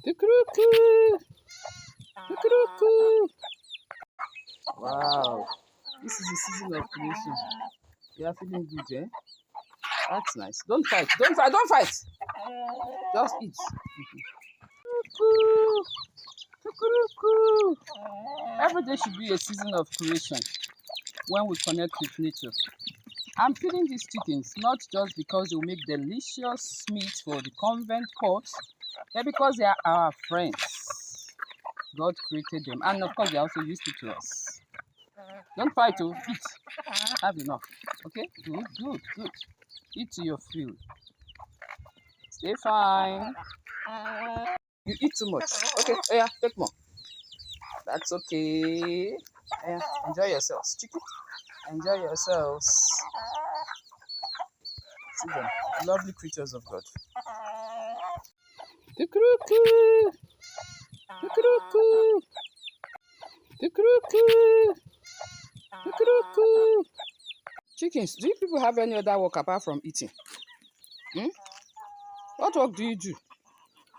Cuckoo! Cuckoo! Wow, this is the season of creation. You are feeling good, eh? That's nice. Don't fight. Don't fight. Don't fight. Just eat. Cuckoo! Cuckoo! Every day should be a season of creation when we connect with nature. I'm feeding these chickens not just because they will make delicious meat for the convent pot, but because they are our friends. God created them, and of course, they are also useful to us. Don't fight to eat. Have enough. Okay? Good. Eat to your fill. Stay fine. You eat too much. Okay, yeah, take more. That's okay. Yeah, enjoy yourselves. Chicken. Enjoy yourselves. See them. Lovely creatures of God. Cuckoo! Cuckoo! Cuckoo! Cuckoo! Chickens, do you people have any other work apart from eating? Hmm? What work do you do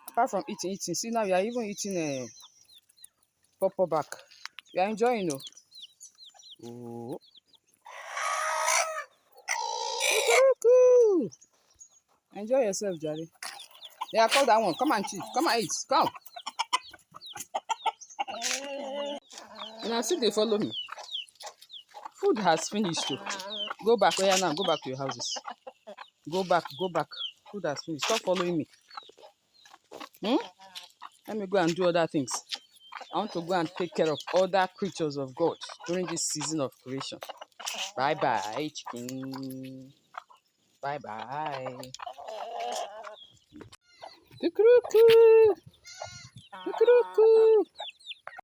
apart from eating? See, now you are even eating a pawpaw back. You are enjoying, no? Oh. Cuckoo! Enjoy yourself, Jerry. Yeah, call that one. Come and cheat. Come and eat. Come. You know, see, they follow me. Food has finished too. Go back where you are now. Go back to your houses. Go back. Food has finished. Stop following me. Let me go and do other things. I want to go and take care of other creatures of God during this season of creation. Bye-bye, chicken. Bye-bye. Cuckoo! Cuckoo!